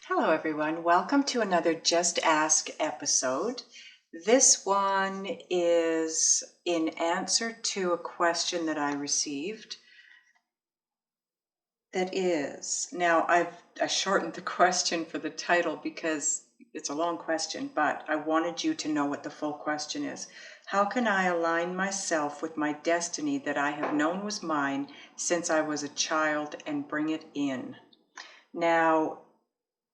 Hello everyone, welcome to another Just Ask episode. This one is in answer to a question that I received. I shortened the question for the title because it's a long question, but I wanted you to know what the full question is. How can I align myself with my destiny that I have known was mine since I was a child and bring it in? Now,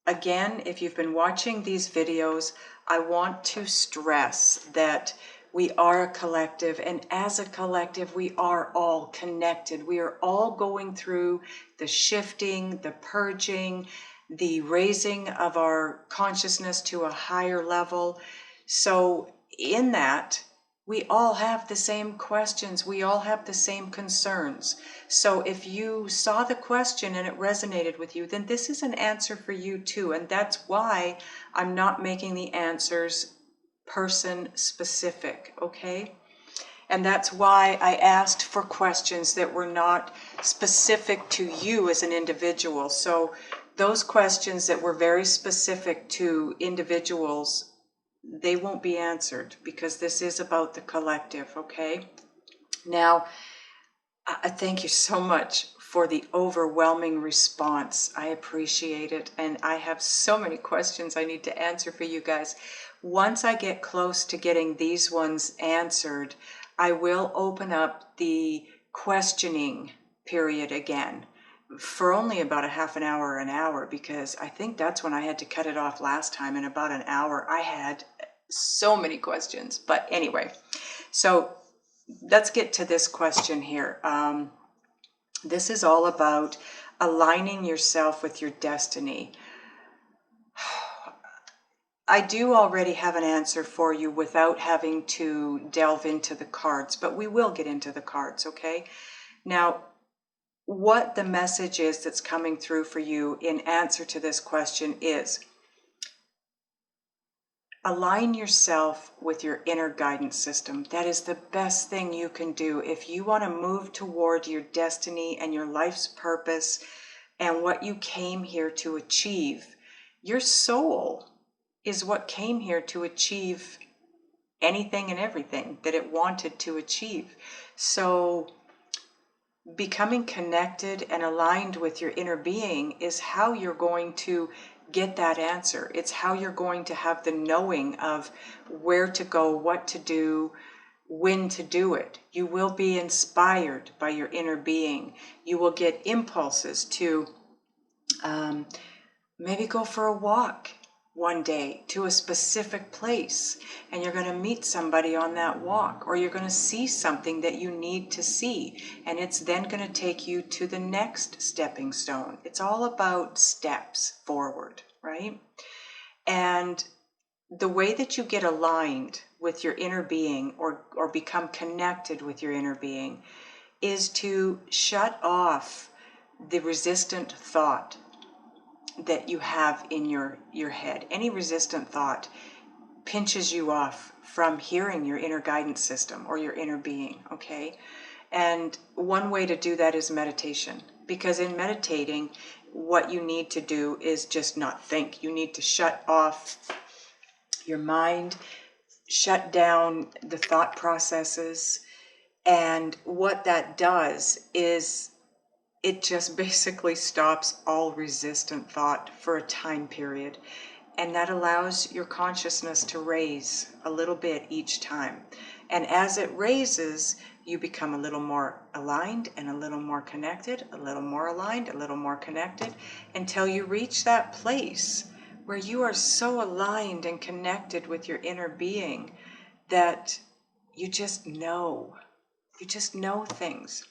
again, if you've been watching these videos, I want to stress that we are a collective, and as a collective, we are all connected. We are all going through the shifting, the purging, the raising of our consciousness to a higher level. So in that, we all have the same questions. We all have the same concerns. So if you saw the question and it resonated with you, then this is an answer for you too. And that's why I'm not making the answers person specific, okay? And that's why I asked for questions that were not specific to you as an individual. So those questions that were very specific to individuals, they won't be answered because this is about the collective, okay? Now, I thank you so much for the overwhelming response. I appreciate it. And I have so many questions I need to answer for you guys. Once I get close to getting these ones answered, I will open up the questioning period again for only about a half an hour, because I think that's when I had to cut it off last time. In about an hour, I had so many questions. But anyway, so let's get to this question here. This is all about aligning yourself with your destiny. I do already have an answer for you without having to delve into the cards, but we will get into the cards, okay? Now, what the message is that's coming through for you in answer to this question is align yourself with your inner guidance system. That is the best thing you can do if you want to move toward your destiny and your life's purpose and what you came here to achieve. Your soul is what came here to achieve anything and everything that it wanted to achieve. So becoming connected and aligned with your inner being is how you're going to get that answer. It's how you're going to have the knowing of where to go, what to do, when to do it. You will be inspired by your inner being. You will get impulses to maybe go for a walk one day to a specific place, and you're going to meet somebody on that walk, or you're going to see something that you need to see, and it's then going to take you to the next stepping stone. It's all about steps forward, right? And the way that you get aligned with your inner being or become connected with your inner being is to shut off the resistant thought that you have in your head. Any resistant thought pinches you off from hearing your inner guidance system or your inner being, okay? And one way to do that is meditation, because in meditating, what you need to do is just not think. You need to shut off your mind, shut down the thought processes, and what that does is it just basically stops all resistant thought for a time period. And that allows your consciousness to raise a little bit each time. And as it raises, you become a little more aligned and a little more connected, a little more aligned, a little more connected, until you reach that place where you are so aligned and connected with your inner being that you just know. You just know things.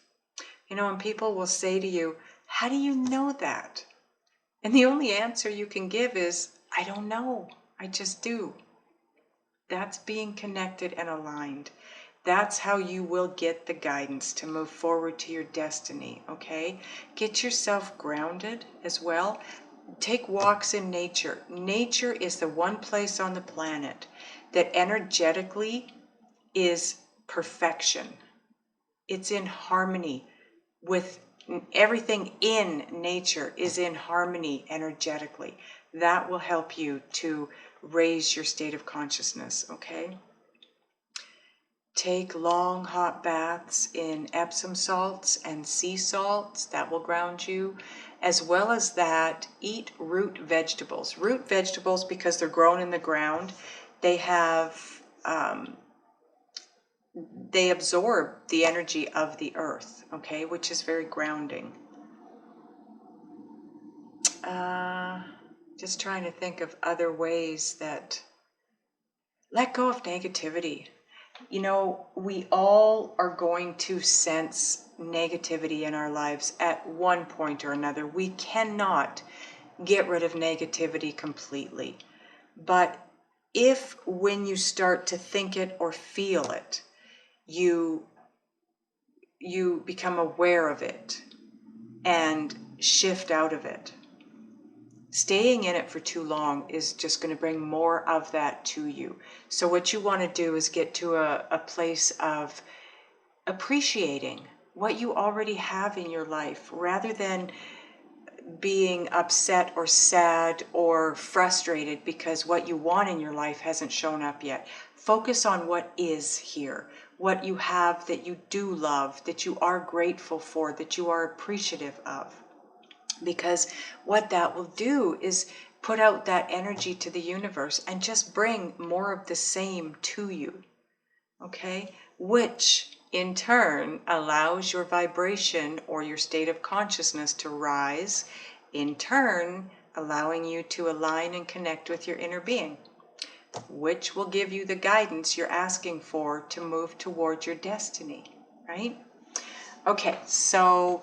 You know, and people will say to you, how do you know that? And the only answer you can give is, I don't know. I just do. That's being connected and aligned. That's how you will get the guidance to move forward to your destiny, okay? Get yourself grounded as well. Take walks in nature. Nature is the one place on the planet that energetically is perfection. It's in harmony with everything in nature is in harmony energetically. That will help you to raise your state of consciousness, okay? Take long hot baths in Epsom salts and sea salts. That will ground you. As well as that, eat root vegetables. Root vegetables, because they're grown in the ground, they have, they absorb the energy of the earth, okay, which is very grounding. Just trying to think of other ways that let go of negativity. You know, we all are going to sense negativity in our lives at one point or another. We cannot get rid of negativity completely. But if when you start to think it or feel it, you become aware of it and shift out of it, staying in it for too long is just going to bring more of that to you. So what you want to do is get to a place of appreciating what you already have in your life, rather than being upset or sad or frustrated because what you want in your life hasn't shown up yet. Focus on what is here, what you have that you do love, that you are grateful for, that you are appreciative of. Because what that will do is put out that energy to the universe and just bring more of the same to you, okay? Which in turn allows your vibration or your state of consciousness to rise, in turn allowing you to align and connect with your inner being, which will give you the guidance you're asking for to move towards your destiny, right? Okay, so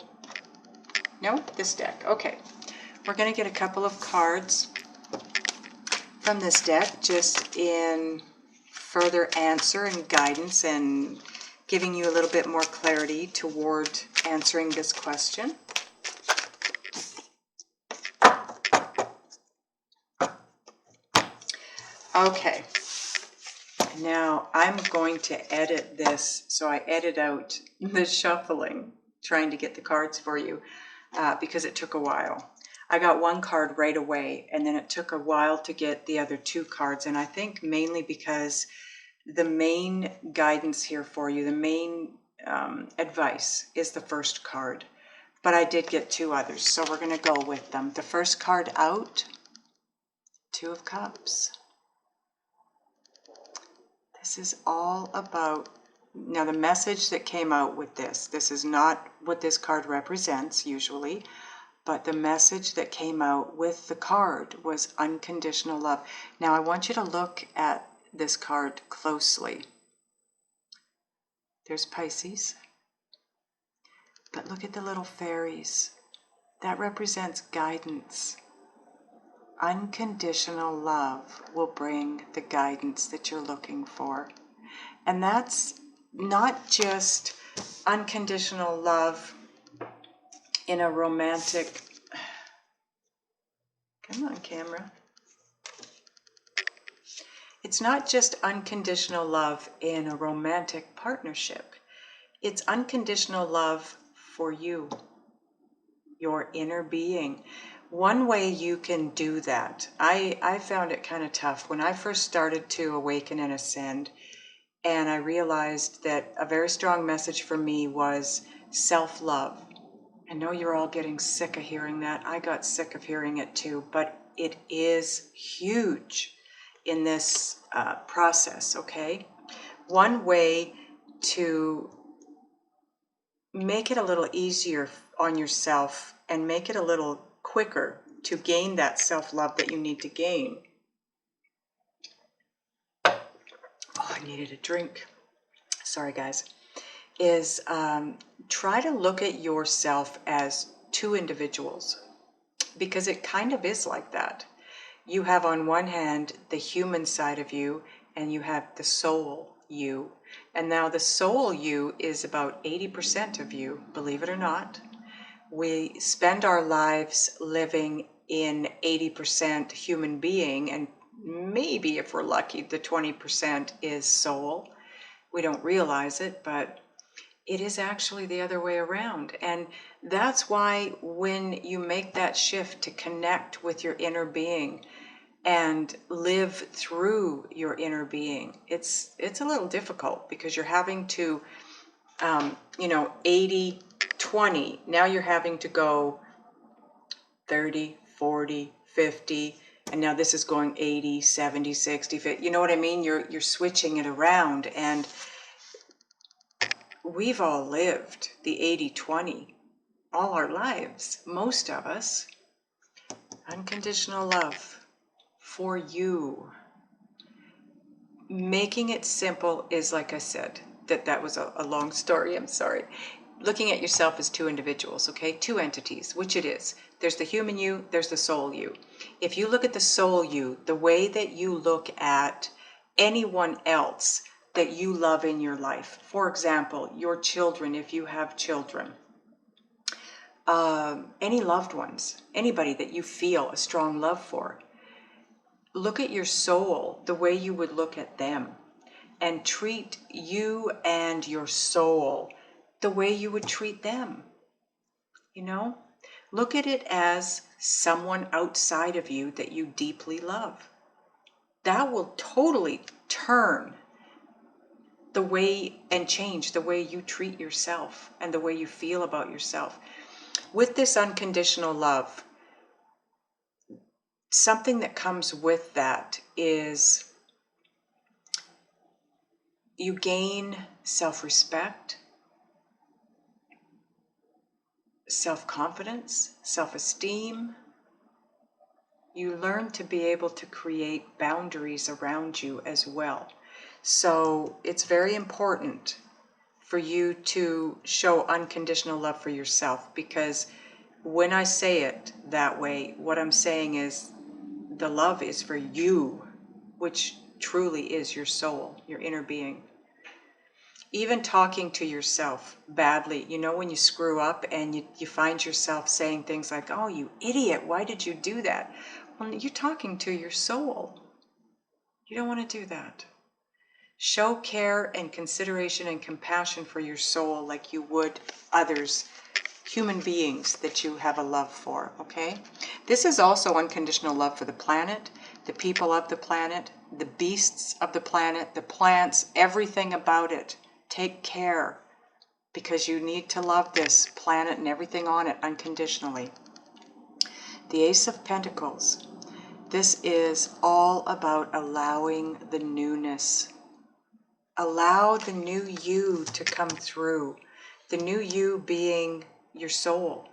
no, this deck. Okay, we're going to get a couple of cards from this deck just in further answer and guidance and giving you a little bit more clarity toward answering this question. Okay, now I'm going to edit this, so I edit out the shuffling, trying to get the cards for you. Because it took a while. I got one card right away, and then it took a while to get the other two cards. And I think mainly because the main guidance here for you, the main advice is the first card. But I did get two others, so we're going to go with them. The first card out, Two of Cups. This is all about, now the message that came out with this is not what this card represents usually, but the message that came out with the card was unconditional love. Now I want you to look at this card closely. There's Pisces, but look at the little fairies. That represents guidance. Unconditional love will bring the guidance that you're looking for. And that's not just unconditional love in a romantic, come on camera. It's not just unconditional love in a romantic partnership. It's unconditional love for you, your inner being. One way you can do that, I found it kind of tough when I first started to awaken and ascend, and I realized that a very strong message for me was self-love. I know you're all getting sick of hearing that. I got sick of hearing it too, but it is huge in this process, okay? One way to make it a little easier on yourself and make it a little quicker to gain that self-love that you need to gain. Oh, I needed a drink. Sorry, guys. Is try to look at yourself as two individuals, because it kind of is like that. You have on one hand the human side of you, and you have the soul you. And now the soul you is about 80% of you, believe it or not. We spend our lives living in 80% human being, and maybe if we're lucky, the 20% is soul. We don't realize it, but It is actually the other way around. And that's why when you make that shift to connect with your inner being and live through your inner being, it's a little difficult because you're having to, 80, 20. Now you're having to go 30, 40, 50. And now this is going 80, 70, 60, 50. You know what I mean? You're switching it around. And we've all lived the 80-20 all our lives, most of us. Unconditional love for you. Making it simple is, like I said, that was a long story, I'm sorry. Looking at yourself as two individuals, okay? Two entities, which it is. There's the human you, there's the soul you. If you look at the soul you, the way that you look at anyone else that you love in your life, for example, your children, if you have children, any loved ones, anybody that you feel a strong love for, look at your soul the way you would look at them, and treat you and your soul the way you would treat them. Look at it as someone outside of you that you deeply love. That will totally turn the way and change the way you treat yourself and the way you feel about yourself. With this unconditional love, something that comes with that is you gain self-respect, self-confidence, self-esteem. You learn to be able to create boundaries around you as well. So it's very important for you to show unconditional love for yourself, because when I say it that way, what I'm saying is the love is for you, which truly is your soul, your inner being. Even talking to yourself badly, when you screw up and you find yourself saying things like, oh, you idiot, why did you do that? Well, you're talking to your soul. You don't want to do that. Show care and consideration and compassion for your soul like you would others, human beings that you have a love for, okay? This is also unconditional love for the planet, the people of the planet, the beasts of the planet, the plants, everything about it. Take care, because you need to love this planet and everything on it unconditionally. The Ace of Pentacles. This is all about allowing the newness. Allow the new you to come through. The new you being your soul,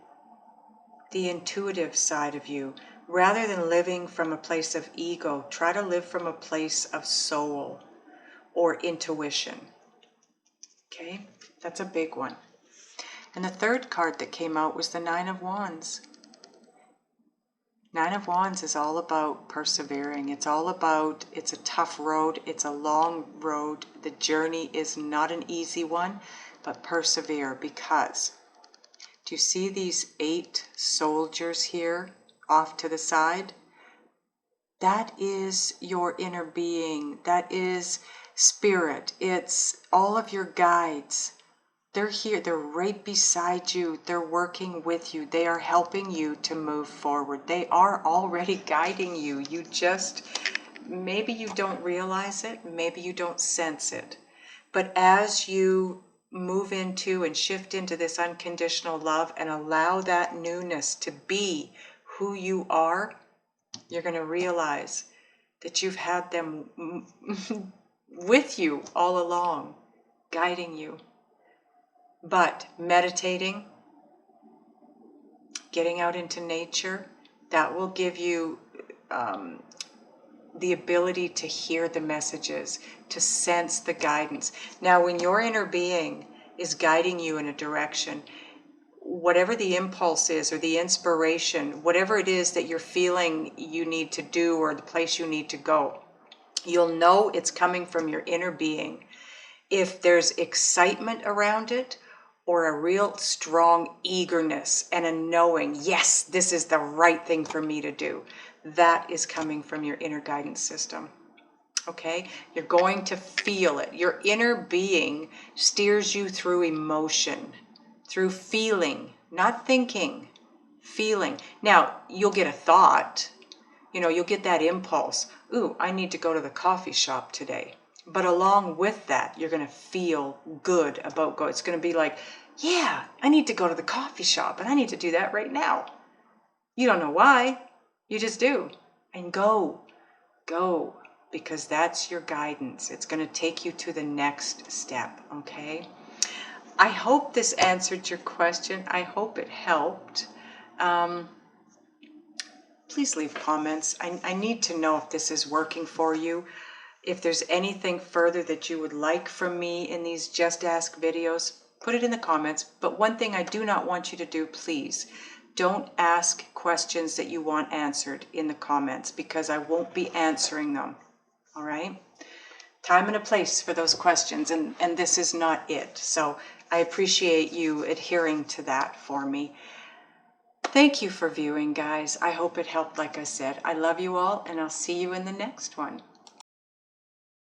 the intuitive side of you. Rather than living from a place of ego, try to live from a place of soul or intuition. Okay, that's a big one. And the third card that came out was the Nine of Wands. Nine of Wands is all about persevering. It's all about, it's a tough road. It's a long road. The journey is not an easy one, but persevere, because do you see these 8 soldiers here off to the side? That is your inner being. That is spirit. It's all of your guides. They're here. They're right beside you. They're working with you. They are helping you to move forward. They are already guiding you. You just, maybe you don't realize it. Maybe you don't sense it. But as you move into and shift into this unconditional love and allow that newness to be who you are, you're going to realize that you've had them with you all along, guiding you. But meditating, getting out into nature, that will give you the ability to hear the messages, to sense the guidance. Now, when your inner being is guiding you in a direction, whatever the impulse is or the inspiration, whatever it is that you're feeling you need to do or the place you need to go, you'll know it's coming from your inner being. If there's excitement around it, or a real strong eagerness and a knowing, yes, this is the right thing for me to do, that is coming from your inner guidance system. Okay? You're going to feel it. Your inner being steers you through emotion, through feeling, not thinking, feeling. Now, you'll get a thought, you know, you'll get that impulse. Ooh, I need to go to the coffee shop today. But along with that, you're going to feel good about going. It's going to be like, yeah, I need to go to the coffee shop and I need to do that right now. You don't know why, you just do. And go, because that's your guidance. It's going to take you to the next step, okay? I hope this answered your question. I hope it helped. Please leave comments. I need to know if this is working for you. If there's anything further that you would like from me in these Just Ask videos, put it in the comments. But one thing I do not want you to do, please, don't ask questions that you want answered in the comments, because I won't be answering them. All right? Time and a place for those questions, and this is not it. So I appreciate you adhering to that for me. Thank you for viewing, guys. I hope it helped, like I said. I love you all, and I'll see you in the next one.